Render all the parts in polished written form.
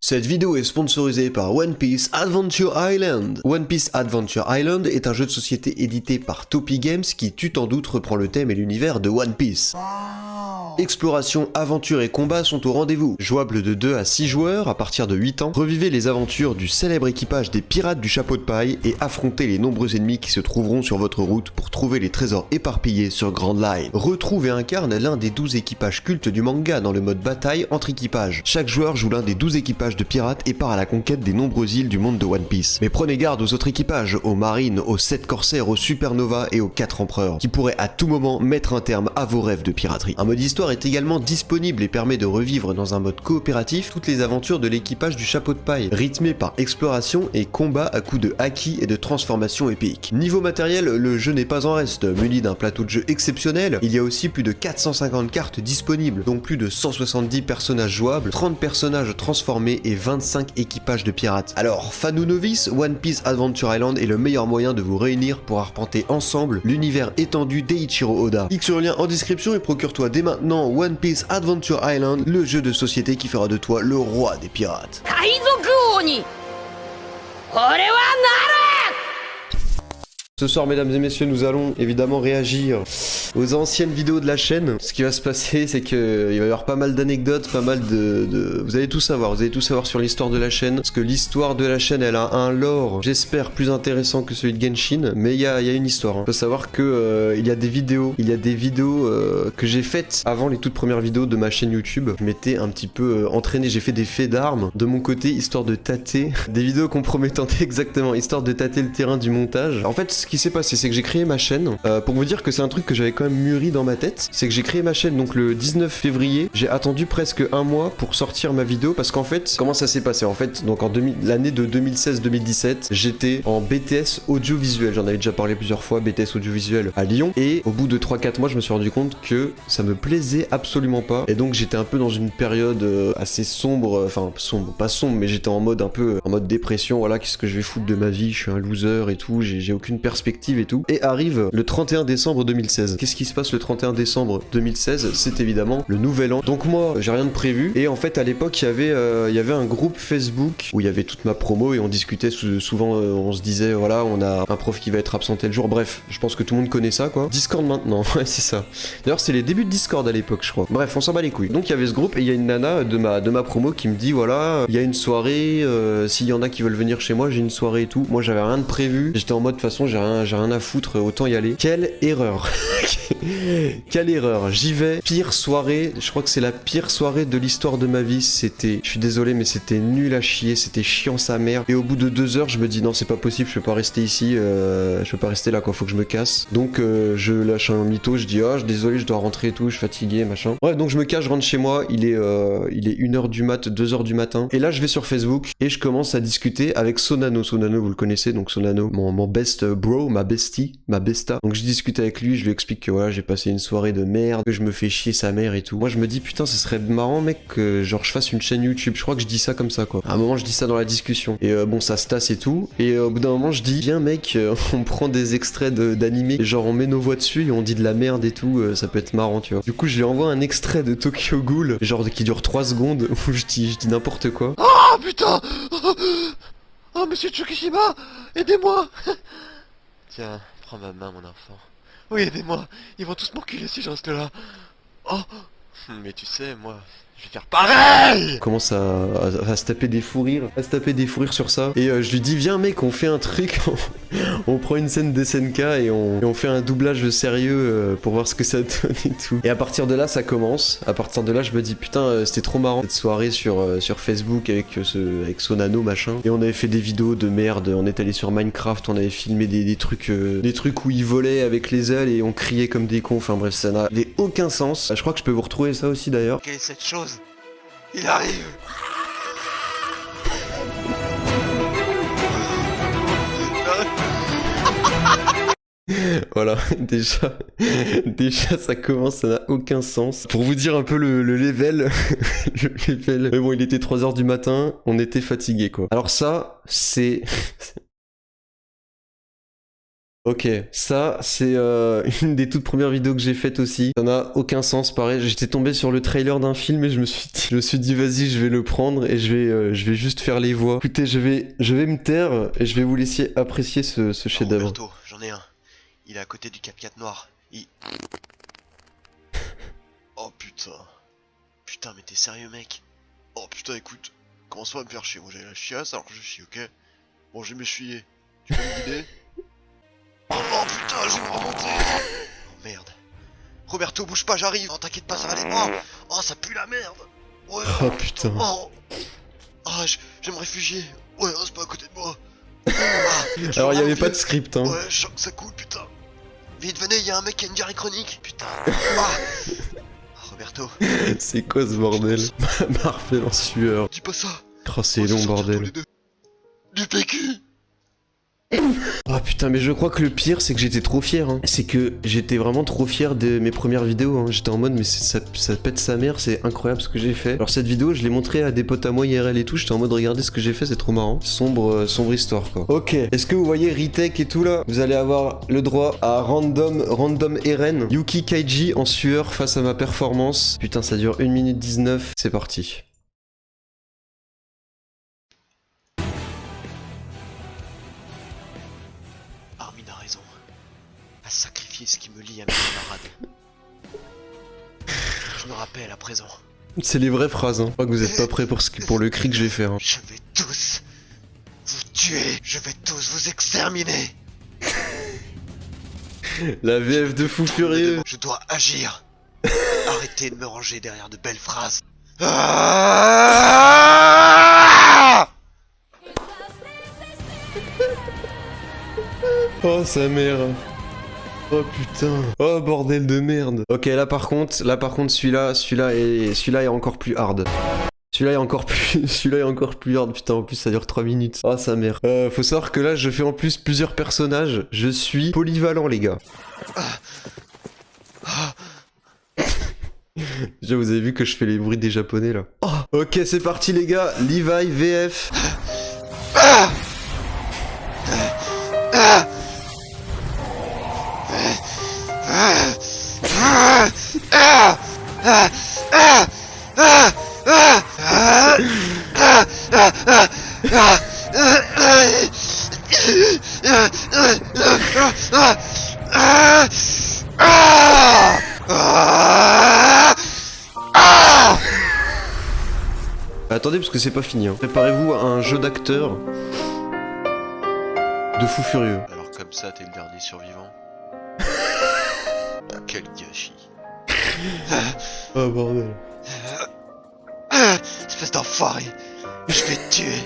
Cette vidéo est sponsorisée par One Piece Adventure Island. One Piece Adventure Island est un jeu de société édité par Topi Games qui, tu t'en doutes, reprend le thème et l'univers de One Piece. Exploration, aventure et combat sont au rendez-vous. Jouable de 2 à 6 joueurs à partir de 8 ans, revivez les aventures du célèbre équipage des pirates du chapeau de paille et affrontez les nombreux ennemis qui se trouveront sur votre route pour trouver les trésors éparpillés sur Grand Line. Retrouve et incarne l'un des 12 équipages cultes du manga dans le mode bataille entre équipages. Chaque joueur joue l'un des 12 équipages de pirates et part à la conquête des nombreuses îles du monde de One Piece. Mais prenez garde aux autres équipages, aux marines, aux 7 corsaires, aux supernova et aux 4 empereurs, qui pourraient à tout moment mettre un terme à vos rêves de piraterie. Un mode histoire est également disponible et permet de revivre dans un mode coopératif toutes les aventures de l'équipage du chapeau de paille, rythmé par exploration et combat à coups de haki et de transformation épique. Niveau matériel, le jeu n'est pas en reste. Muni d'un plateau de jeu exceptionnel, il y a aussi plus de 450 cartes disponibles, dont plus de 170 personnages jouables, 30 personnages transformés et 25 équipages de pirates. Alors, fan ou novice, One Piece Adventure Island est le meilleur moyen de vous réunir pour arpenter ensemble l'univers étendu d'Eiichiro Oda. Clique sur le lien en description et procure-toi dès maintenant One Piece Adventure Island, le jeu de société qui fera de toi le roi des pirates. Ce soir, mesdames et messieurs, nous allons évidemment réagir aux anciennes vidéos de la chaîne. Ce qui va se passer, c'est qu'il va y avoir pas mal d'anecdotes, pas mal vous allez tout savoir sur l'histoire de la chaîne. Parce que l'histoire de la chaîne, elle a un lore, j'espère, plus intéressant que celui de Genshin. Mais il y a une histoire. Hein. Faut savoir que il y a des vidéos que j'ai faites avant les toutes premières vidéos de ma chaîne YouTube. Je m'étais un petit peu entraîné, j'ai fait des faits d'armes de mon côté, histoire de tâter des vidéos compromettantes exactement, histoire de tâter le terrain du montage. En fait, ce qui s'est passé, c'est que j'ai créé ma chaîne. Pour vous dire que c'est un truc que j'avais quand même mûri dans ma tête, c'est que j'ai créé ma chaîne donc le 19 février. J'ai attendu presque un mois pour sortir ma vidéo parce qu'en fait, comment ça s'est passé? En fait, donc l'année de 2016-2017, j'étais en BTS audiovisuel. J'en avais déjà parlé plusieurs fois, BTS audiovisuel à Lyon. Et au bout de 3-4 mois, je me suis rendu compte que ça me plaisait absolument pas. Et donc j'étais un peu dans une période assez sombre, enfin pas sombre, mais j'étais en mode un peu en mode dépression. Voilà, qu'est-ce que je vais foutre de ma vie? Je suis un loser et tout. J'ai aucune perspective et tout. Et arrive le 31 décembre 2016. Qu'est-ce qui se passe le 31 décembre 2016? C'est évidemment le nouvel an. Donc moi, j'ai rien de prévu. Et en fait, à l'époque, il y avait un groupe Facebook où il y avait toute ma promo et on discutait souvent, on se disait, voilà, on a un prof qui va être absent tel jour. Bref, je pense que tout le monde connaît ça, quoi. Discord maintenant, ouais, c'est ça. D'ailleurs, c'est les débuts de Discord à l'époque, je crois. Bref, on s'en bat les couilles. Donc il y avait ce groupe et il y a une nana de ma promo qui me dit, voilà, il y a une soirée, s'il y en a qui veulent venir chez moi, j'ai une soirée et tout. Moi, j'avais rien de prévu. J'étais en mode, de toute façon, j'ai rien à foutre, autant y aller. Quelle erreur. Quelle erreur. J'y vais. Pire soirée. Je crois que c'est la pire soirée de l'histoire de ma vie. C'était, je suis désolé, mais c'était nul à chier. C'était chiant sa mère. Et au bout de 2 heures, je me dis non, c'est pas possible. Je peux pas rester ici. Je peux pas rester là, quoi. Faut que je me casse. Donc, je lâche un mytho. Je dis, oh, je suis désolé, je dois rentrer et tout. Je suis fatigué, machin. Ouais, donc je me cache, je rentre chez moi. Il est 1h du mat, 2h du matin. Et là, je vais sur Facebook et je commence à discuter avec Sonano. Sonano, vous le connaissez. Donc, Sonano, mon best bro, ma bestie, ma besta. Donc, je discute avec lui. Je lui explique que voilà, j'ai passé une soirée de merde, que je me fais chier sa mère et tout. Moi je me dis putain, ce serait marrant mec que genre je fasse une chaîne YouTube. Je crois que je dis ça comme ça quoi. À un moment je dis ça dans la discussion. Et bon ça se tasse et tout. Et au bout d'un moment je dis viens mec, on prend des extraits d'animés et genre on met nos voix dessus et on dit de la merde et tout. Ça peut être marrant tu vois. Du coup je lui envoie un extrait de Tokyo Ghoul, genre qui dure 3 secondes où je dis n'importe quoi. Oh putain. Oh monsieur Tsukishima, aidez-moi. Tiens, prends ma main mon enfant. Oui, aidez-moi, ils vont tous m'enculer si je reste là. Oh, mais tu sais, moi, je vais faire pareil. Commence à se taper des fous rires, sur ça. Et je lui dis viens mec, on fait un truc, on prend une scène de SNK et on fait un doublage sérieux pour voir ce que ça donne et tout. Et à partir de là ça commence. À partir de là je me dis putain c'était trop marrant cette soirée sur Facebook avec Sonano machin. Et on avait fait des vidéos de merde. On est allé sur Minecraft, on avait filmé des trucs où ils volaient avec les ailes et on criait comme des cons. Enfin bref ça n'avait aucun sens. Je crois que je peux vous retrouver ça aussi d'ailleurs. Quelle est cette chose? Il arrive. Voilà, déjà ça commence, ça n'a aucun sens. Pour vous dire un peu le level, mais bon il était 3h du matin, on était fatigué quoi. Alors ça, c'est Ok, ça c'est une des toutes premières vidéos que j'ai faites aussi. Ça n'a aucun sens, pareil. J'étais tombé sur le trailer d'un film et je me suis dit vas-y, je vais le prendre et je vais juste faire les voix. Écoutez, je vais me taire et je vais vous laisser apprécier ce chef-d'œuvre. Roberto, j'en ai un. Il est à côté du Cap 4 Noir. Oh putain. Putain, mais t'es sérieux, mec? Oh putain, écoute. Commence pas à me faire chier. Moi j'ai la chiasse alors que je chie, ok? Bon, je vais m'essuyer. Tu peux me guider? Oh putain, je vais me remonter. Oh merde. Roberto, bouge pas, j'arrive. Oh t'inquiète pas, ça va aller. Oh, ça pue la merde. Ouais. Oh putain. Oh, je vais me réfugier. Ouais, c'est pas à côté de moi. Alors il y avait pas de script, hein. Ouais, je sens que ça coule, putain. Vite, venez, il y a un mec qui a une diarrhée chronique. Putain. Roberto. C'est quoi ce bordel? Marvel en sueur. Dis pas ça. Oh c'est long bordel. Du PQ. Oh putain, mais je crois que le pire c'est que j'étais trop fier, hein. C'est que j'étais vraiment trop fier de mes premières vidéos, hein. J'étais en mode mais ça pète sa mère, c'est incroyable ce que j'ai fait. Alors cette vidéo je l'ai montrée à des potes à moi IRL et tout, j'étais en mode regardez ce que j'ai fait, c'est trop marrant. Sombre histoire quoi. Ok, est-ce que vous voyez retake et tout là? Vous allez avoir le droit à random Eren, Yuki Kaiji en sueur face à ma performance. Putain ça dure 1 minute 19, c'est parti. Armin a raison. À sacrifier ce qui me lie à mes camarades. Je me rappelle à présent. C'est les vraies phrases, hein. Je crois que vous êtes pas prêts pour le cri que je vais faire, hein. Je vais tous vous tuer. Je vais tous vous exterminer. La VF de fou furieux. Je dois agir. Arrêtez de me ranger derrière de belles phrases. Oh sa mère. Oh putain. Oh bordel de merde. Ok là par contre celui-là est encore plus hard. Celui-là est encore plus hard, putain, en plus ça dure 3 minutes. Oh sa mère. Faut savoir que là je fais en plus plusieurs personnages. Je suis polyvalent les gars. Déjà vous avez vu que je fais les bruits des japonais là. Oh, ok c'est parti les gars, Levi VF. Attendez parce que c'est pas fini, hein. Préparez-vous à un jeu d'acteur de fou furieux. Alors comme ça t'es le dernier survivant. Quel gâchis. Oh bordel. Espèce d'enfoiré. Je vais te tuer.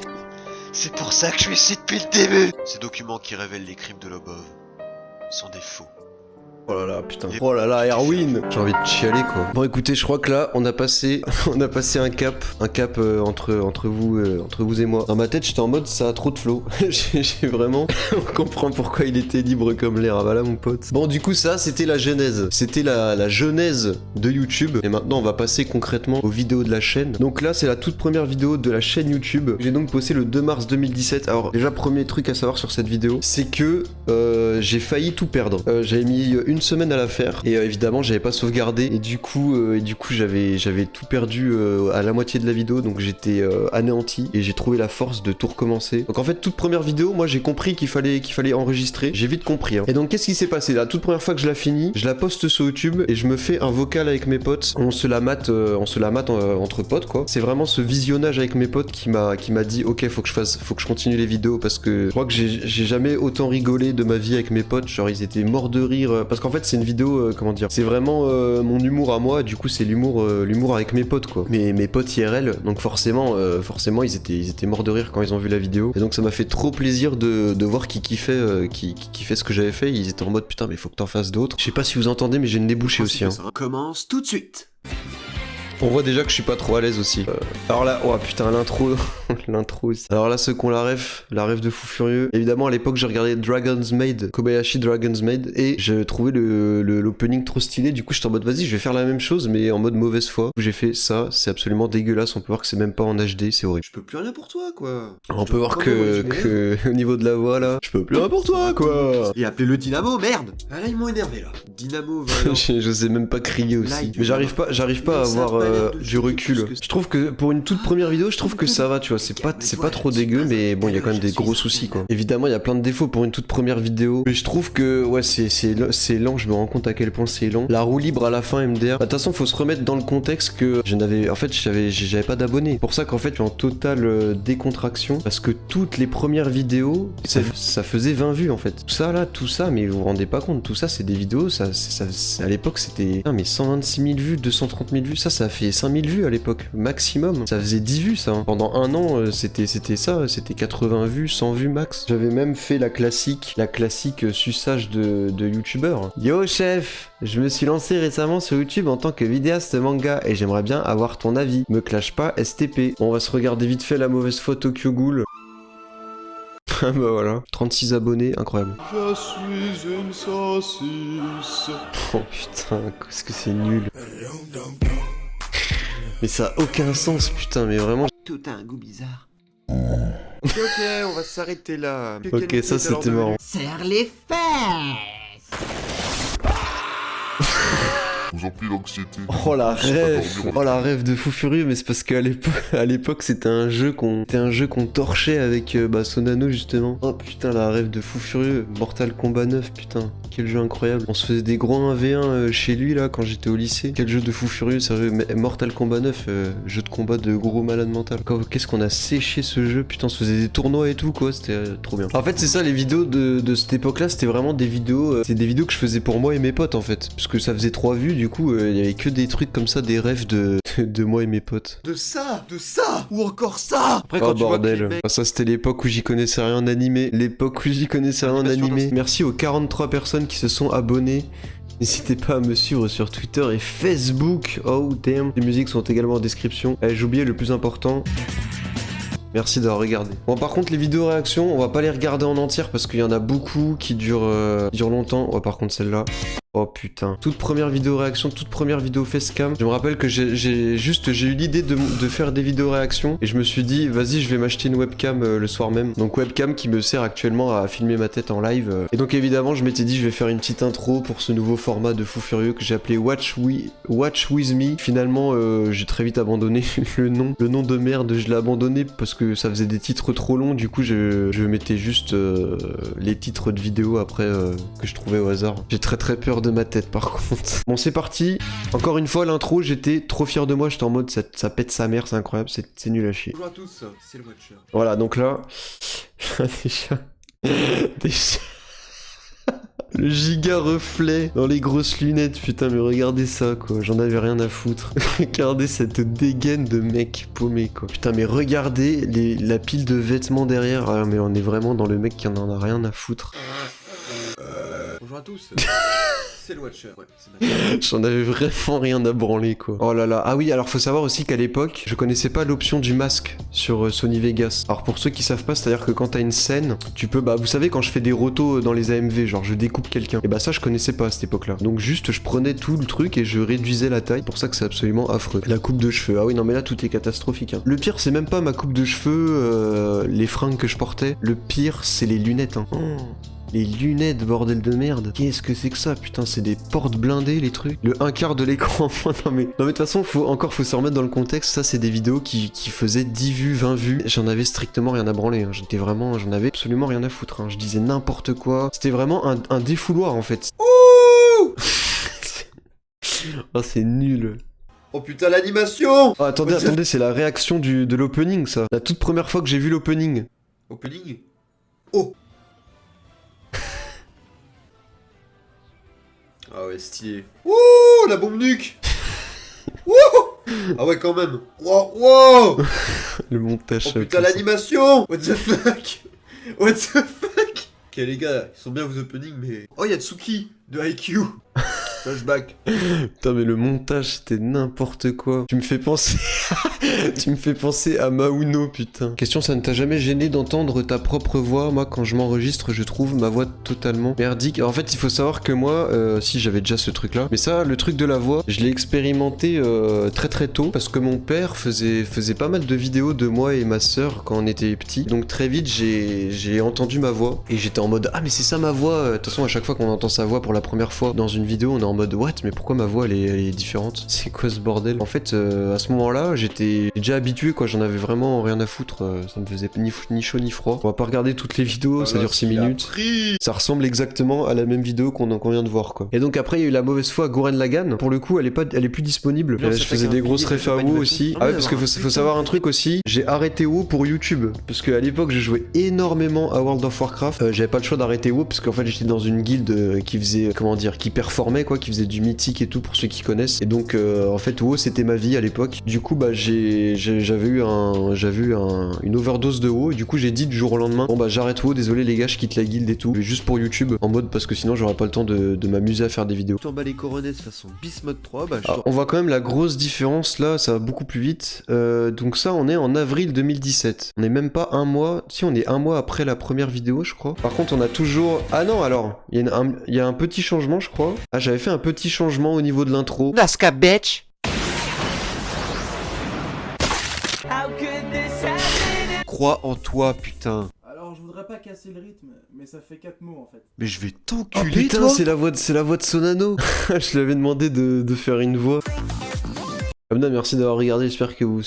C'est pour ça que je suis ici depuis le début. Ces documents qui révèlent les crimes de Lobov sont des faux. Oh là là, putain. Oh là là, Erwin. J'ai envie de chialer quoi. Bon écoutez, je crois que là, on a passé un cap entre vous et moi. Dans ma tête, j'étais en mode ça a trop de flow. J'ai vraiment on comprend pourquoi il était libre comme l'air. Ah bah là mon pote. Bon du coup ça, c'était la genèse. C'était la genèse de YouTube. Et maintenant, on va passer concrètement aux vidéos de la chaîne. Donc là, c'est la toute première vidéo de la chaîne YouTube. J'ai donc posté le 2 mars 2017. Alors déjà, premier truc à savoir sur cette vidéo, c'est que j'ai failli tout perdre. J'avais mis une semaine à la faire et évidemment j'avais pas sauvegardé et du coup j'avais tout perdu à la moitié de la vidéo, donc j'étais anéanti et j'ai trouvé la force de tout recommencer. Donc en fait toute première vidéo, moi j'ai compris qu'il fallait enregistrer, j'ai vite compris, hein. Et donc qu'est-ce qui s'est passé? La toute première fois que je la finis, je la poste sur YouTube et je me fais un vocal avec mes potes, on se la mate entre potes quoi. C'est vraiment ce visionnage avec mes potes qui m'a dit ok faut que je continue les vidéos parce que je crois que j'ai jamais autant rigolé de ma vie avec mes potes, genre ils étaient morts de rire parce qu'en fait c'est une vidéo comment dire, c'est vraiment mon humour à moi, du coup c'est l'humour avec mes potes quoi, mes potes IRL, donc forcément ils étaient morts de rire quand ils ont vu la vidéo et donc ça m'a fait trop plaisir de voir qu'ils kiffaient ce que j'avais fait. Ils étaient en mode putain mais faut que t'en fasses d'autres. Je sais pas si vous entendez mais j'ai une débouchée aussi hein. Ça commence tout de suite. On voit déjà que je suis pas trop à l'aise aussi. Alors là, oh putain, l'intro. L'intro aussi. Alors là, ceux qui ont la ref de Fou Furieux. Évidemment, à l'époque, j'ai regardé Dragon's Maid, Kobayashi Dragon's Maid, et j'ai trouvé l'opening trop stylé. Du coup, j'étais en mode, vas-y, je vais faire la même chose, mais en mode mauvaise foi. J'ai fait ça, c'est absolument dégueulasse. On peut voir que c'est même pas en HD, c'est horrible. Je peux plus rien pour toi, quoi. On peut voir que au niveau de la voix, là, je peux plus rien pour toi, quoi. Et appelez-le Dynamo, merde. Ah là, ils m'ont énervé, là. Dynamo, voilà. Je sais même pas crier aussi. Like, Mais j'arrive pas à avoir du recul. que Je trouve que pour une toute première vidéo, je trouve que ça va, tu vois. C'est pas trop dégueu, mais bon, il y a quand même des gros soucis, quoi. Évidemment, il y a plein de défauts pour une toute première vidéo. Mais je trouve que, ouais, c'est lent. Je me rends compte à quel point c'est lent. La roue libre à la fin, MDR. De toute façon, faut se remettre dans le contexte que j'avais pas d'abonnés. C'est pour ça qu'en fait, je suis en totale décontraction. Parce que toutes les premières vidéos, ça faisait 20 vues, en fait. Tout ça, mais vous vous rendez pas compte. Tout ça, c'est des vidéos, à l'époque, c'était, mais 126 000 vues, 230 000 vues, ça fait 5 000 vues à l'époque, maximum. Ça faisait 10 vues, ça. Hein. Pendant un an, c'était ça, c'était 80 vues, 100 vues max. J'avais même fait la classique suçage de youtubeur. Yo chef, je me suis lancé récemment sur YouTube en tant que vidéaste manga et j'aimerais bien avoir ton avis. Me clash pas STP. Bon, on va se regarder vite fait la mauvaise foi Tokyo Ghoul. Ah bah voilà, 36 abonnés, incroyable. Je suis une saucisse. Oh putain, qu'est-ce que c'est nul. Mais ça a aucun sens, putain, mais vraiment. Tout a un goût bizarre. Ok, on va s'arrêter là. Ok, ça c'était marrant. Serre les fesses. Vous en prie l'anxiété. Oh la rêve de Fou Furieux, mais c'est parce qu'à l'époque c'était un jeu qu'on torchait avec Sonano justement. Oh putain, la rêve de Fou Furieux, Mortal Kombat 9, putain, quel jeu incroyable. On se faisait des gros 1v1 chez lui là quand j'étais au lycée. Quel jeu de Fou Furieux, sérieux. Mortal Kombat 9, jeu de combat de gros malade mental. Qu'est-ce qu'on a séché ce jeu, putain, on se faisait des tournois et tout quoi, c'était trop bien. En fait c'est ça, les vidéos de cette époque là, c'était vraiment des vidéos, c'est des vidéos que je faisais pour moi et mes potes en fait, parce que ça faisait 3 vues. Du coup, il y avait que des trucs comme ça, des rêves de moi et mes potes. De ça, ou encore ça. Après, quand tu bordel. Vois que ça, c'était l'époque où j'y connaissais rien en animé. Merci aux 43 personnes qui se sont abonnées. N'hésitez pas à me suivre sur Twitter et Facebook. Oh damn. Les musiques sont également en description. J'ai oublié le plus important. Merci d'avoir regardé. Bon, par contre, les vidéos réactions, on va pas les regarder en entière parce qu'il y en a beaucoup qui durent longtemps. Oh, par contre, celle-là. Oh putain. Toute première vidéo réaction, toute première vidéo facecam. Je me rappelle que j'ai eu l'idée de faire des vidéos réactions et je me suis dit, vas-y, je vais m'acheter une webcam le soir même. Donc webcam qui me sert actuellement à filmer ma tête en live. Et donc évidemment, je m'étais dit, je vais faire une petite intro pour ce nouveau format de Fou Furieux que j'ai appelé Watch With Me. Finalement, j'ai très vite abandonné le nom de merde. Je l'ai abandonné parce que ça faisait des titres trop longs. Du coup, je mettais juste les titres de vidéos après que je trouvais au hasard. J'ai très peur de ma tête par contre. Bon, c'est parti. Encore une fois, l'intro, j'étais trop fier de moi. J'étais en mode ça pète sa mère, c'est incroyable, c'est nul à chier. Bonjour à tous, c'est le Watcher. Voilà, donc là, déjà, le giga reflet dans les grosses lunettes, putain, mais regardez ça, quoi, j'en avais rien à foutre. Regardez cette dégaine de mec paumé, quoi. Putain, mais regardez la pile de vêtements derrière. Ah, mais on est vraiment dans le mec qui en a rien à foutre. Bonjour à tous. C'est le Watcher. Ouais, c'est J'en avais vraiment rien à branler, quoi. Oh là là. Ah oui, alors faut savoir aussi qu'à l'époque, je connaissais pas l'option du masque sur Sony Vegas. Alors pour ceux qui savent pas, c'est-à-dire que quand t'as une scène, tu peux, vous savez, quand je fais des rotos dans les AMV, genre je découpe quelqu'un, et ça je connaissais pas à cette époque-là. Donc juste je prenais tout le truc et je réduisais la taille. Pour ça que c'est absolument affreux. La coupe de cheveux. Ah oui, non mais là tout est catastrophique. Hein. Le pire, c'est même pas ma coupe de cheveux, les fringues que je portais. Le pire, c'est les lunettes. Hein. Oh. Les lunettes, bordel de merde. Qu'est-ce que c'est que ça, putain, c'est des portes blindées, les trucs. Le 1/4 de l'écran, non mais de toute façon, faut se remettre dans le contexte. Ça, c'est des vidéos qui faisaient 10 vues, 20 vues. J'en avais strictement rien à branler. Hein. J'en avais absolument rien à foutre. Hein. Je disais n'importe quoi. C'était vraiment un défouloir, en fait. Ouh. Oh, c'est nul. Oh putain, l'animation. Oh, attendez, c'est la réaction de l'opening, ça. La toute première fois que j'ai vu l'opening. Opening. Oh. Ah ouais, stylé. Ouh, la bombe nuque. Ouh. Ah ouais, quand même. Wow. Le montage. Oh putain, l'animation. What the fuck. What the fuck. Ok les gars, ils sont bien vos openings, mais... Oh, y'a Tsuki de IQ. Flashback. Putain, mais le montage, c'était n'importe quoi. Tu me fais penser... tu me fais penser à Mauno, putain. Question, ça ne t'a jamais gêné d'entendre ta propre voix? Moi, quand je m'enregistre, je trouve ma voix totalement merdique. Alors, en fait, il faut savoir que moi, si j'avais déjà ce truc-là, mais ça, le truc de la voix, je l'ai expérimenté très très tôt, parce que mon père faisait pas mal de vidéos de moi et ma sœur quand on était petits. Donc très vite, j'ai entendu ma voix, et j'étais en mode, ah mais c'est ça ma voix. De toute façon, à chaque fois qu'on entend sa voix pour la première fois dans une vidéo, on est en mode, what? Mais pourquoi ma voix, elle est différente? C'est quoi ce bordel? En fait, à ce moment-là, j'étais déjà habitué, quoi, j'en avais vraiment rien à foutre, ça me faisait ni chaud ni froid. On va pas regarder toutes les vidéos, ça dure 6 minutes. Ça ressemble exactement à la même vidéo qu'on vient de voir, quoi. Et donc après, il y a eu la mauvaise foi Gurren Lagann. Pour le coup, elle est plus disponible. Je faisais des grosses refs à WoW aussi. Ah ouais, parce qu'il faut savoir un truc aussi, j'ai arrêté WoW pour YouTube, parce qu'à l'époque, je jouais énormément à World of Warcraft. J'avais pas le choix d'arrêter WoW, parce qu'en fait, j'étais dans une guilde qui faisait, comment dire, qui performait, quoi, qui faisait du mythique et tout, pour ceux qui connaissent. Et donc, en fait, WoW, c'était ma vie à l'époque. Du coup, bah, j'avais eu une overdose de WoW, et du coup, j'ai dit du jour au lendemain, bon bah, j'arrête WoW, désolé les gars, je quitte la guilde et tout, mais juste pour YouTube, en mode, parce que sinon, j'aurais pas le temps de m'amuser à faire des vidéos. Tu les coronets de façon bis mode 3, bah Alors, on voit quand même la grosse différence là, ça va beaucoup plus vite. Donc ça, on est en avril 2017. On est même pas un mois, si on est un mois après la première vidéo, je crois. Par contre, on a toujours... Ah non, alors, il y a un petit changement, je crois. Ah, j'avais fait un petit changement au niveau de l'intro. Nasca bitch. Crois en toi, putain. Alors, je voudrais pas casser le rythme, mais ça fait 4 mots en fait. Mais je vais Oh t'enculer, putain, toi. c'est la voix de Sonano. Je lui avais demandé de faire une voix. Amna, merci d'avoir regardé, j'espère que vous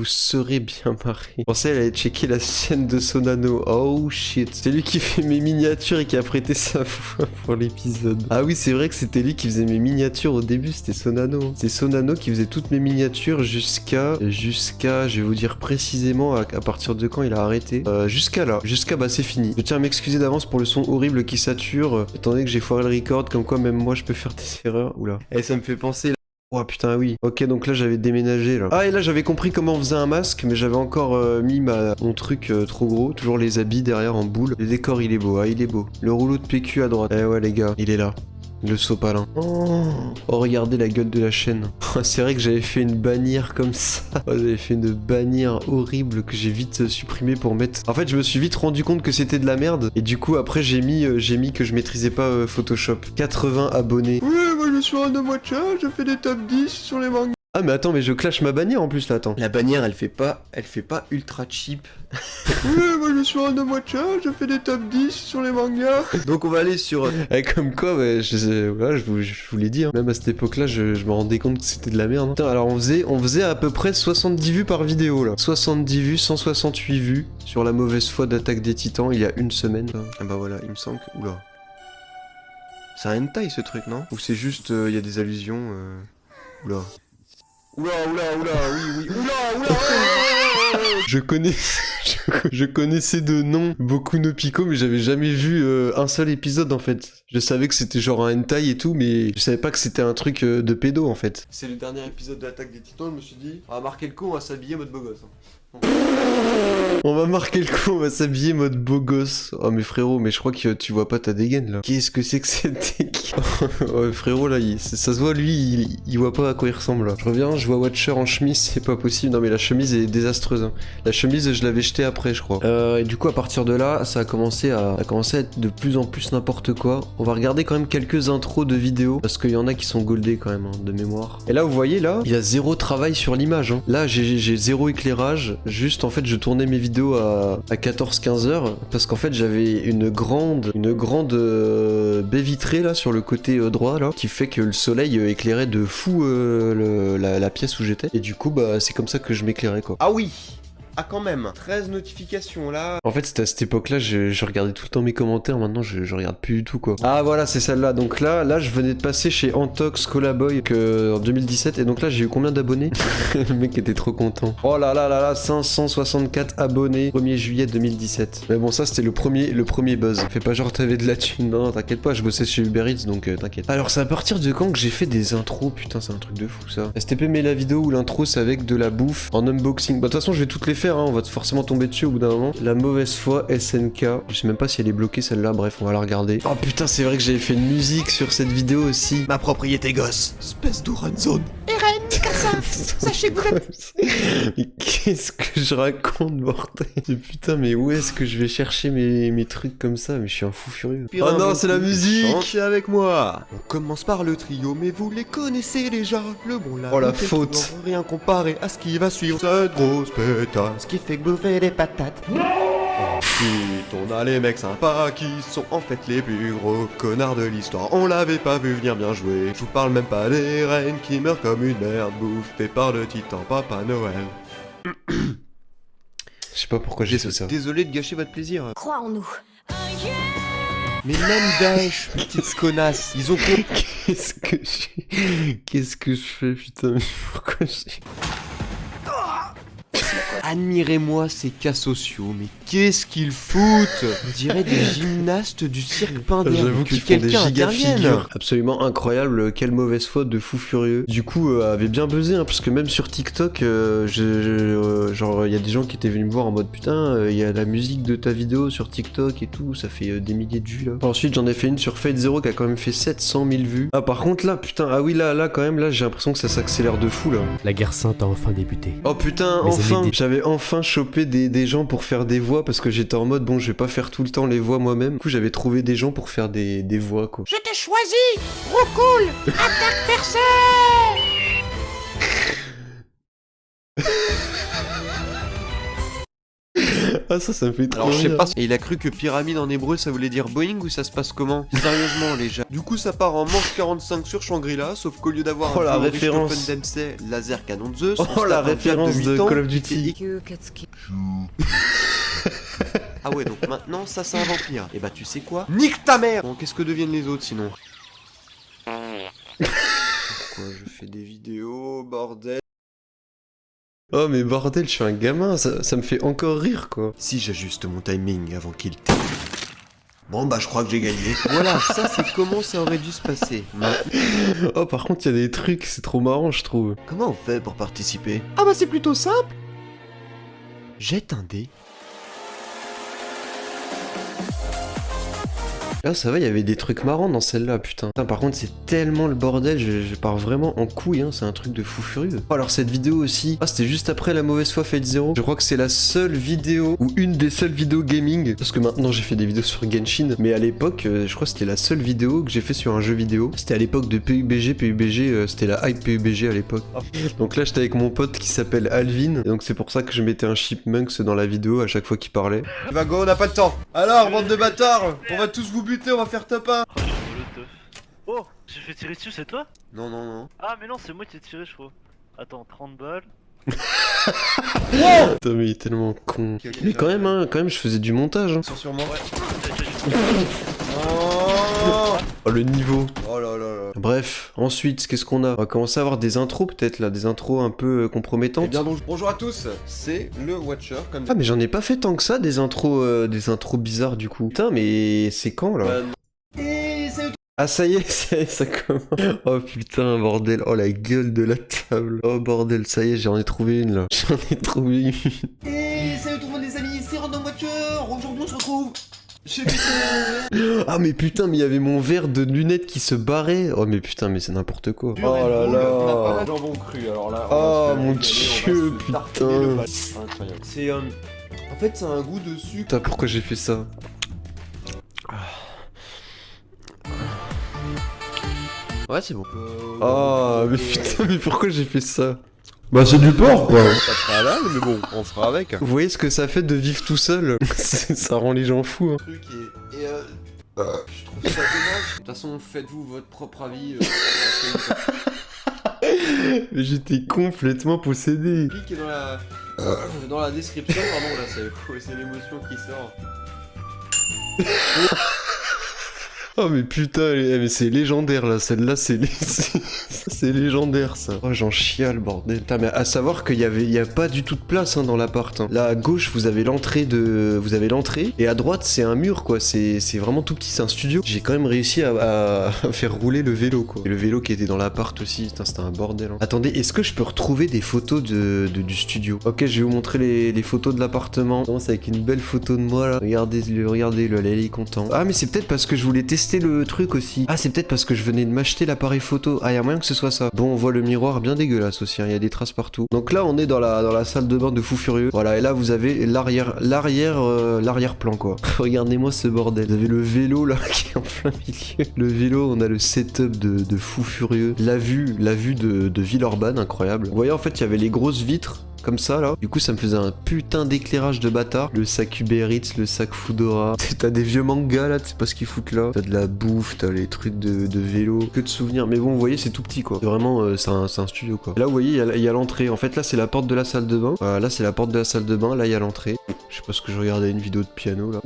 serez bien marré. Je pensais elle allait checker la chaîne de Sonano. Oh shit. C'est lui qui fait mes miniatures et qui a prêté sa voix pour l'épisode. Ah oui, c'est vrai que c'était lui qui faisait mes miniatures au début, c'était Sonano. C'est Sonano qui faisait toutes mes miniatures jusqu'à, je vais vous dire précisément à partir de quand il a arrêté. Jusqu'à là. Bah c'est fini. Je tiens à m'excuser d'avance pour le son horrible qui sature, étant donné que j'ai foiré le record, comme quoi même moi je peux faire des erreurs. Oula. Et ça me fait penser... Oh putain oui. Ok, donc là j'avais déménagé là. Ah, et là j'avais compris comment on faisait un masque, mais j'avais encore mis mon truc trop gros. Toujours les habits derrière en boule. Le décor il est beau, il est beau. Le rouleau de PQ à droite. Eh ouais les gars, il est là. Le sopalin. Oh, regardez la gueule de la chaîne. C'est vrai que j'avais fait une bannière comme ça. J'avais fait une bannière horrible que j'ai vite supprimée pour mettre... En fait, je me suis vite rendu compte que c'était de la merde. Et du coup, après, j'ai mis que je maîtrisais pas Photoshop. 80 abonnés. Oui, moi je suis un homme watcher, je fais des top 10 sur les mangas. Ah mais attends, mais je clash ma bannière en plus là, attends. La bannière elle fait pas ultra cheap. Oui, moi je suis un homme watcher, je fais des top 10 sur les mangas. Donc on va aller sur... comme quoi, ouais, je vous l'ai dit, hein. Même à cette époque là, je me rendais compte que c'était de la merde. Hein. Putain, alors on faisait à peu près 70 vues par vidéo là. 70 vues, 168 vues sur la mauvaise foi d'Attaque des Titans il y a une semaine. Ah bah voilà, il me semble que... Oula. C'est un hentai ce truc, non? Ou c'est juste, il y a des allusions... Oula. Oula, oui, oula. Je connaissais de nom Boku no Pico, mais j'avais jamais vu un seul épisode en fait. Je savais que c'était genre un hentai et tout, mais je savais pas que c'était un truc de pédo en fait. C'est le dernier épisode de l'Attaque des Titans, je me suis dit, on va marquer le coup, on va s'habiller mode beau gosse. On va marquer le coup, on va s'habiller mode beau gosse. Oh mais frérot, mais je crois que tu vois pas ta dégaine là. Qu'est-ce que c'est que cette dégaine? Ouais frérot là, ça se voit lui, il voit pas à quoi il ressemble là. Je reviens, je vois Watcher en chemise, c'est pas possible. Non mais la chemise est désastreuse. Hein. La chemise je l'avais jetée après je crois. Et du coup à partir de là, ça a commencé à être de plus en plus n'importe quoi. On va regarder quand même quelques intros de vidéos, parce qu'il y en a qui sont goldés quand même, hein, de mémoire. Et là vous voyez là, il y a zéro travail sur l'image. Hein. Là j'ai zéro éclairage. Juste en fait je tournais mes vidéos à 14-15 heures parce qu'en fait j'avais une grande baie vitrée là sur le côté droit là qui fait que le soleil éclairait de fou la pièce où j'étais et du coup bah c'est comme ça que je m'éclairais quoi. Ah oui. Ah quand même, 13 notifications là. En fait c'était à cette époque là, je regardais tout le temps mes commentaires, maintenant je regarde plus du tout quoi. Ah voilà c'est celle-là, donc là je venais de passer chez Antox Colaboy en 2017 et donc là j'ai eu combien d'abonnés? Le mec était trop content. Oh là là là là, 564 abonnés 1er juillet 2017. Mais bon ça c'était le premier buzz. Fais pas genre t'avais de la thune, non t'inquiète pas, je bossais chez Uber Eats donc t'inquiète. Alors c'est à partir de quand que j'ai fait des intros, putain c'est un truc de fou ça. STP met la vidéo où l'intro c'est avec de la bouffe en unboxing. Bah de toute façon je vais toutes les faire faire, hein, on va forcément tomber dessus au bout d'un moment. La mauvaise foi SNK. Je sais même pas si elle est bloquée celle-là, bref, on va la regarder. Oh putain, c'est vrai que j'avais fait une musique sur cette vidéo aussi. Ma propriété gosse. Espèce d'Oranzone. Sachez que vous êtes... Mais qu'est-ce que je raconte, bordel? Putain, mais où est-ce que je vais chercher mes trucs comme ça? Mais je suis un fou furieux. Oh non, c'est la musique! Chantez avec moi. On commence par le trio, mais vous les connaissez déjà. Le bon là. Oh la faute. Rien comparé à ce qui va suivre. Cette grosse pétasse qui fait bouffer des patates. Ensuite, on a les mecs sympas qui sont en fait les plus gros connards de l'histoire. On l'avait pas vu venir, bien joué. Je vous parle même pas des reines qui meurent comme une merde bouffée par le titan Papa Noël. Je sais pas pourquoi j'ai fait ça. Désolé de gâcher votre plaisir. Crois en nous. Mais même Daesh, petite connasse, ils ont compris. Qu'est-ce que je fais, putain, mais pourquoi j'ai... Admirez-moi ces cas sociaux, mais qu'est-ce qu'ils foutent? On dirait des gymnastes du cirque Pinder. J'avoue que qu'ils font des quelqu'un intervienne. giga-figures. Absolument incroyable, quelle mauvaise faute de fou furieux. Du coup, avait bien buzzé, hein, parce que même sur TikTok, genre, il y a des gens qui étaient venus me voir en mode putain, il y a la musique de ta vidéo sur TikTok et tout, ça fait des milliers de vues là. Ensuite, j'en ai fait une sur Fate Zero qui a quand même fait 700 000 vues. Ah, par contre, là, putain, ah oui, là, quand même, là, j'ai l'impression que ça s'accélère de fou là. La guerre sainte a enfin débuté. Oh putain, Mes enfin, amis, j'avais enfin chopé des gens pour faire des voix parce que j'étais en mode bon, je vais pas faire tout le temps les voix moi-même. Du coup, j'avais trouvé des gens pour faire des voix quoi. Je t'ai choisi! Trop cool! Attaque percée! Ah ça me fait trop Alors je sais rire. pas, et il a cru que pyramide en hébreu ça voulait dire Boeing ou ça se passe comment? Sérieusement les gens. Du coup ça part en manche 45 sur Shangri-La, sauf qu'au lieu d'avoir Oh, la un référence. Stephen Dempsey, laser canon de Zeus, Oh on se la tape un référence Jack de 8 ans Call of qui Duty. fait- Ah ouais donc maintenant ça c'est un vampire. Et bah tu sais quoi? Nique ta mère! Bon qu'est-ce que deviennent les autres sinon? Pourquoi je fais des vidéos, bordel? Oh mais bordel, je suis un gamin, ça me fait encore rire quoi. Si j'ajuste mon timing avant qu'il... Bon bah je crois que j'ai gagné. Voilà, ça c'est comment ça aurait dû se passer. Oh par contre, il y a des trucs, c'est trop marrant je trouve. Comment on fait pour participer? Ah bah c'est plutôt simple. Jette un dé. Là ça va, il y avait des trucs marrants dans celle-là, putain. Putain, par contre c'est tellement le bordel, je pars vraiment en couille, hein, c'est un truc de fou furieux. Oh, alors cette vidéo aussi, ah c'était juste après la mauvaise foi Fate Zero. Je crois que c'est la seule vidéo, ou une des seules vidéos gaming, parce que maintenant j'ai fait des vidéos sur Genshin, mais à l'époque, je crois que c'était la seule vidéo que j'ai fait sur un jeu vidéo. C'était à l'époque de PUBG, c'était la hype PUBG à l'époque. Donc là j'étais avec mon pote qui s'appelle Alvin, et donc c'est pour ça que je mettais un chipmunks dans la vidéo à chaque fois qu'il parlait. Bah go, on n'a pas de temps. Alors, bande de bâtards, on va tous vous buter, on va faire top 1. Oh, j'ai fait tirer dessus, c'est toi? Non, non, non. Ah, mais non, c'est moi qui ai tiré, je crois. Attends, 30 balles. Putain mais il est tellement con. Mais quand même, hein, je faisais du montage. Hein. Sur moi. Oh le niveau. Oh là là là. Bref, ensuite, qu'est-ce qu'on a? On va commencer à avoir des intros peut-être là, des intros un peu compromettantes. Eh bien bonjour à tous, c'est le Watcher comme Ah mais j'en ai pas fait tant que ça des intros bizarres du coup. Putain mais c'est quand là? Ah ça y est, ça commence. Oh putain bordel, oh la gueule de la table. Oh bordel, ça y est, j'en ai trouvé une là. J'en ai trouvé une. Et salut tout le monde les amis, c'est Random Watcher. Aujourd'hui on se retrouve chez Ah mais putain, mais il y avait mon verre de lunettes qui se barrait. Oh mais putain, mais c'est n'importe quoi. Oh là là. Jambon cru, alors là. Oh mon dieu, putain. Incroyable. C'est en fait c'est un goût de sucre. Putain, pourquoi j'ai fait ça? Ouais, c'est bon. Ah mais putain, mais pourquoi j'ai fait ça? Bah c'est du porc quoi. Pas très halal, mais bon, on fera avec. Vous voyez ce que ça fait de vivre tout seul? Ça rend les gens fous. Hein. Truc et je trouve ça dommage. De toute façon, faites-vous votre propre avis. Mais j'étais complètement possédé. Cliquez dans la description, pardon, là, c'est l'émotion qui sort. Oh mais putain, mais c'est légendaire là, celle-là c'est légendaire ça. Oh j'en chiale bordel. Putain, mais à savoir qu'il y a pas du tout de place hein, dans l'appart. Hein. Là à gauche vous avez l'entrée et à droite c'est un mur quoi, c'est vraiment tout petit, c'est un studio. J'ai quand même réussi à faire rouler le vélo quoi. Et le vélo qui était dans l'appart aussi, putain c'était un bordel. Hein. Attendez, est-ce que je peux retrouver des photos du studio? Ok, je vais vous montrer les photos de l'appartement. C'est avec une belle photo de moi là. Regardez-le, là, il est content. Ah mais c'est peut-être parce que je voulais tester le truc aussi. Ah c'est peut-être parce que je venais de m'acheter l'appareil photo. Ah y'a moyen que ce soit ça. Bon on voit le miroir bien dégueulasse aussi, il y a des traces partout. Donc là on est dans la salle de bain de fou furieux. Voilà et là vous avez l'arrière-plan quoi. Regardez-moi ce bordel. Vous avez le vélo là qui est en plein milieu. Le vélo, on a le setup de fou furieux. La vue de Villeurbanne, incroyable. Vous voyez en fait il y avait les grosses vitres comme ça là. Du coup ça me faisait un putain d'éclairage de bâtard. Le sac Uber Eats, le sac Foodora. T'as des vieux mangas là, tu sais pas ce qu'ils foutent là. T'as de la bouffe, t'as les trucs de vélo. Que de souvenirs. Mais bon vous voyez c'est tout petit quoi. Vraiment c'est un studio quoi. Là vous voyez il y a l'entrée. En fait là c'est la porte de la salle de bain. Là c'est la porte de la salle de bain. Là il y a l'entrée. Je sais pas ce que je regardais une vidéo de piano là.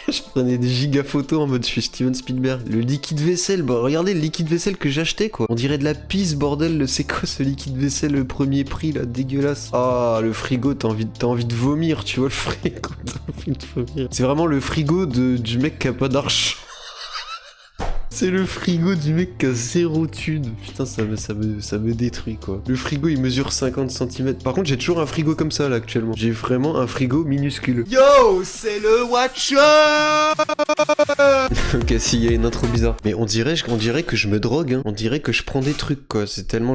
Je prenais des giga photos en mode je suis Steven Spielberg. Le liquide vaisselle, bah regardez le liquide vaisselle que j'ai acheté quoi. On dirait de la pisse bordel, c'est quoi ce liquide vaisselle le premier prix là, dégueulasse. Ah le frigo, t'as envie de vomir, tu vois le frigo, t'as envie de vomir. C'est vraiment le frigo du mec qui a pas d'argent. C'est le frigo du mec qui a 0 thune. Putain, ça me détruit quoi. Le frigo il mesure 50 cm. Par contre, j'ai toujours un frigo comme ça là actuellement. J'ai vraiment un frigo minuscule. Yo, c'est le Watcher. Ok, s'il y a une intro bizarre. Mais on dirait que je me drogue, hein. On dirait que je prends des trucs quoi. C'est tellement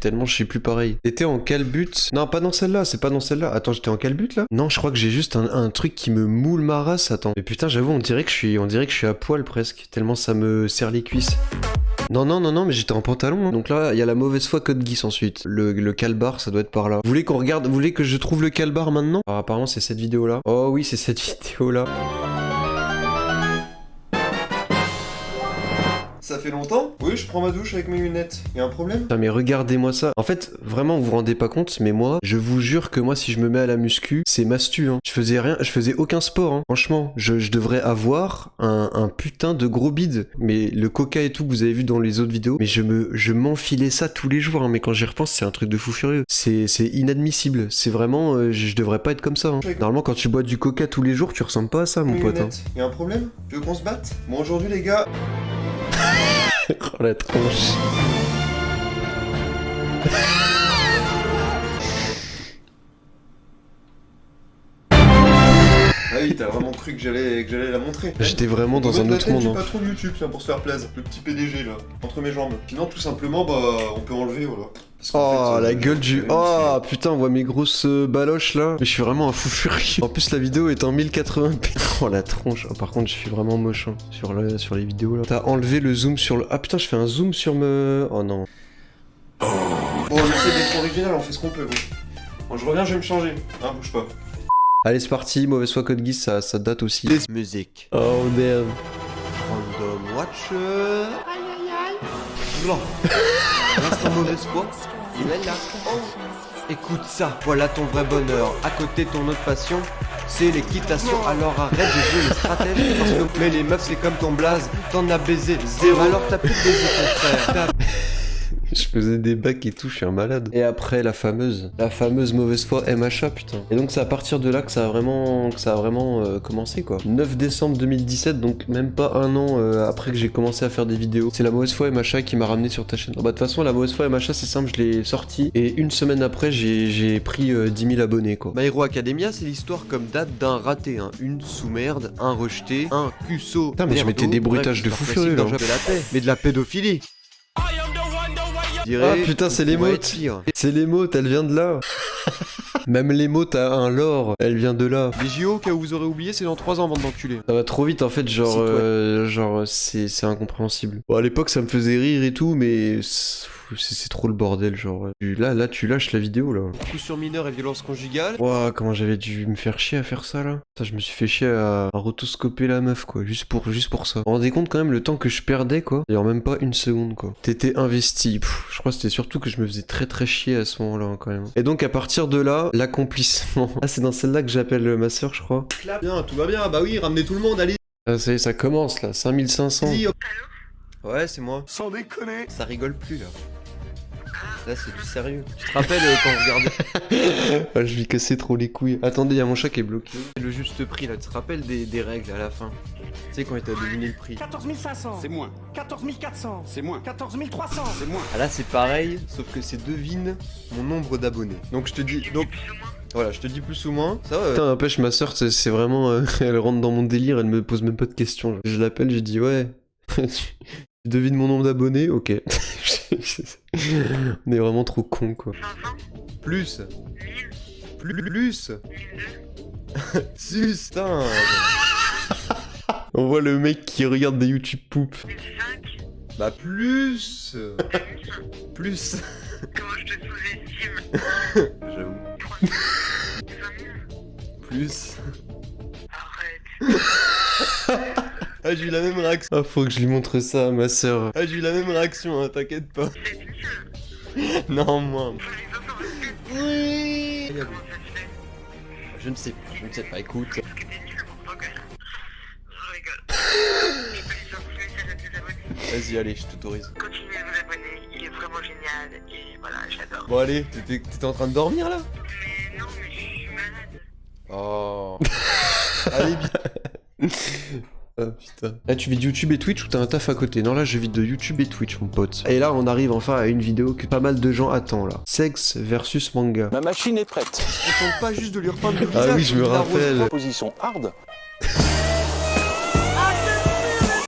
tellement je suis plus pareil. T'étais en quel but? Non, pas dans celle-là, c'est pas dans celle-là. Attends, j'étais en quel but là? Non, je crois que j'ai juste un truc qui me moule ma race. Attends. Mais putain, j'avoue, on dirait que je suis à poil presque. Tellement ça me serre les cuisses. Non, mais j'étais en pantalon. Hein. Donc là, il y a la mauvaise foi Code Geass ensuite. Le calbar, ça doit être par là. Vous voulez que je trouve le calbar maintenant? Alors, apparemment, c'est cette vidéo là. Oh oui, c'est cette vidéo là. Ça fait longtemps? Oui, je prends ma douche avec mes lunettes. Y'a un problème? Putain, mais regardez-moi ça. En fait, vraiment, vous vous rendez pas compte, mais moi, je vous jure que moi, si je me mets à la muscu, c'est mastu, hein. Je faisais aucun sport, hein. Franchement, je devrais avoir un putain de gros bide. Mais le coca et tout que vous avez vu dans les autres vidéos, mais je m'enfilais ça tous les jours, hein. Mais quand j'y repense, c'est un truc de fou furieux. C'est inadmissible. C'est vraiment, je devrais pas être comme ça, hein. Normalement, quand tu bois du coca tous les jours, tu ressembles pas à ça, mon pote, hein. Y'a un problème? Tu veux qu'on se batte? Bon, aujourd'hui, les gars... Oh la tronche. Ah oui, t'as vraiment cru que j'allais la montrer. J'étais vraiment dans un autre monde. Du Hein. patron de YouTube, tiens, pour se faire plaisir. Le petit PDG là, entre mes jambes. Sinon, tout simplement, bah, on peut enlever, voilà. Oh la gueule du... Oh putain, on voit mes grosses baloches là. Mais je suis vraiment un fou furieux. En plus la vidéo est en 1080p. Oh la tronche. Oh, par contre je suis vraiment moche hein, sur les vidéos là. T'as enlevé le zoom sur le... Ah putain je fais un zoom sur me... Oh non. Bon on essaie d'être original, on fait ce qu'on peut. Bon je reviens, je vais me changer. Hein, bouge pas. Allez c'est parti, mauvaise foi Code Geass, ça date aussi. Musique. Oh damn. Random Watcher. Aïe aïe aïe. Non. L'instant mauvaise foi, il est là. Oh. Écoute ça, voilà ton vrai bonheur. À côté ton autre passion, c'est l'équitation. Alors arrête de jouer le stratège. Parce que mais les meufs c'est comme ton blaze. T'en as baisé zéro. Alors t'as plus de baiser ton frère. Je faisais des bacs et tout, je suis un malade. Et après la fameuse mauvaise foi MHA putain. Et donc c'est à partir de là que ça a vraiment commencé quoi. 9 décembre 2017, donc même pas un an après que j'ai commencé à faire des vidéos. C'est la mauvaise foi MHA qui m'a ramené sur ta chaîne. Bah de toute façon la mauvaise foi MHA c'est simple, je l'ai sorti et une semaine après j'ai pris 10 000 abonnés quoi. My Hero Academia, c'est l'histoire comme date d'un raté, hein. Une sous-merde, un rejeté, un cusso. Putain mais je mettais des bruitages de fou furieux là. Mais de la pédophilie. Ah putain c'est l'émote. C'est l'émote, elle vient de là. Même l'émote a un lore, elle vient de là. Les JO que vous aurez oublié, c'est dans 3 ans, bande d'enculés. Ça va trop vite en fait, genre c'est incompréhensible. Bon à l'époque ça me faisait rire et tout, mais c'est trop le bordel genre. Là tu lâches la vidéo là. Coup sur mineur et violence conjugale. Ouah comment j'avais dû me faire chier à faire ça là. Ça je me suis fait chier à rotoscoper la meuf quoi, juste pour ça. Vous vous rendez compte quand même le temps que je perdais quoi. Et en même pas une seconde quoi. T'étais investi. Je crois que c'était surtout que je me faisais très chier à ce moment là hein, quand même. Et donc à partir de là, l'accomplissement. Ah c'est dans celle-là que j'appelle ma soeur je crois. Bien, tout va bien, bah oui, ramenez tout le monde, allez. Ah, ça y est, ça commence là, 5500. Dis, Ouais, c'est moi. sans déconner. Ça rigole plus là. Là, c'est du sérieux. Tu te rappelles quand on regardait Ah, je lui cassais trop les couilles. Attendez, il y a mon chat qui est bloqué. Le juste prix là, tu te rappelles des règles à la fin? Tu sais, quand il t'a deviné le prix. 14 500. C'est moins, 14 400. c'est moins, 14 300. c'est moins. Ah là, c'est pareil, sauf que c'est devine mon nombre d'abonnés. Donc, je te dis. Donc. Voilà, je te dis plus ou moins. Ça va. Putain, n'empêche, ma soeur, c'est vraiment. Elle rentre dans mon délire, elle me pose même pas de questions. Je l'appelle, je dis ouais. Tu devines mon nombre d'abonnés? Ok. On est vraiment trop cons, quoi. Plus. Plus. Sus, putain. On voit le mec qui regarde des YouTube poop. Bah plus. Plus. Comment je te sous-estime? J'avoue. Plus. Arrête. Ah, j'ai eu la même réaction. Ah, faut que je lui montre ça à ma soeur. Ah, j'ai eu la même réaction, hein, t'inquiète pas. Non, moi. Oui. Comment ça se fait? Je ne sais pas, écoute. Parce que t'es nul pour toi, que je rigole. Je peux lui sortir un message à tes abonnés. Vas-y, allez, je t'autorise. Continuez à vous abonner, il est vraiment génial. Et voilà, j'adore. Bon, allez, t'étais en train de dormir là? Mais non, mais je suis malade. Oh. Allez, bien. Ah putain. Là tu vis de YouTube et Twitch ou t'as un taf à côté? Non, là je vis de YouTube et Twitch, mon pote. Et là on arrive enfin à une vidéo que pas mal de gens attendent là. Sexe versus manga. Ma machine est prête. On tente pas juste de lui repeindre le visage. Ah oui, je me il la rappelle. Position hard.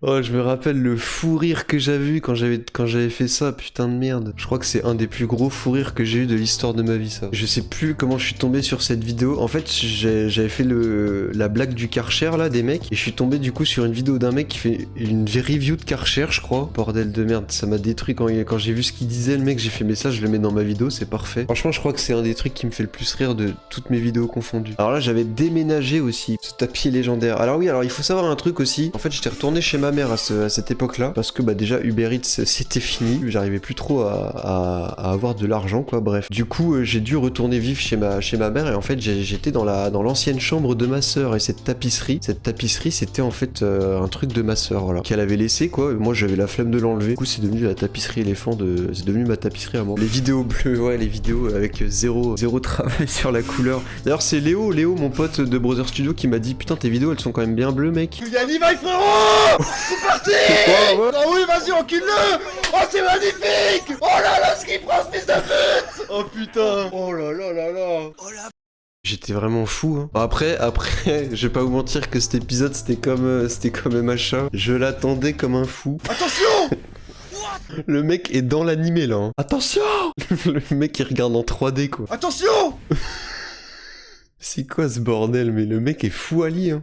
Oh, je me rappelle le fou rire que j'avais eu quand j'avais fait ça, putain de merde. Je crois que c'est un des plus gros fou rires que j'ai eu de l'histoire de ma vie, ça. Je sais plus comment je suis tombé sur cette vidéo. En fait, j'avais fait la blague du Karcher, là, des mecs, et je suis tombé du coup sur une vidéo d'un mec qui fait une review de Karcher, je crois. Bordel de merde, ça m'a détruit quand j'ai vu ce qu'il disait, le mec, j'ai fait, mais ça, je le mets dans ma vidéo, c'est parfait. Franchement, je crois que c'est un des trucs qui me fait le plus rire de toutes mes vidéos confondues. Alors là, j'avais déménagé aussi, ce tapis légendaire. Alors oui, alors il faut savoir un truc aussi. En fait, j'étais retourné chez ma mère à cette époque-là, parce que bah déjà Uber Eats c'était fini, j'arrivais plus trop à avoir de l'argent, quoi, bref. Du coup, j'ai dû retourner vivre chez ma mère, et en fait j'étais dans l'ancienne chambre de ma sœur, et cette tapisserie c'était en fait un truc de ma sœur, voilà, qu'elle avait laissé, quoi. Moi j'avais la flemme de l'enlever, du coup c'est devenu la tapisserie éléphant c'est devenu ma tapisserie à moi. Les vidéos bleues, ouais, les vidéos avec zéro travail sur la couleur. D'ailleurs c'est Léo, mon pote de Brother Studio, qui m'a dit putain tes vidéos elles sont quand même bien bleues, mec. Yann, y va, frérot. C'est parti. Ah oui, vas-y, encule-le. Oh, c'est magnifique. Oh là là, ce qu'il prend, ce fils de pute. Oh putain. Oh là là là là. J'étais vraiment fou, hein. Après, je vais pas vous mentir que cet épisode c'était comme machin. Je l'attendais comme un fou. Attention. Le mec est dans l'animé là, hein. Attention. Le mec il regarde en 3D, quoi. Attention. C'est quoi ce bordel? Mais le mec est fou Ali, hein.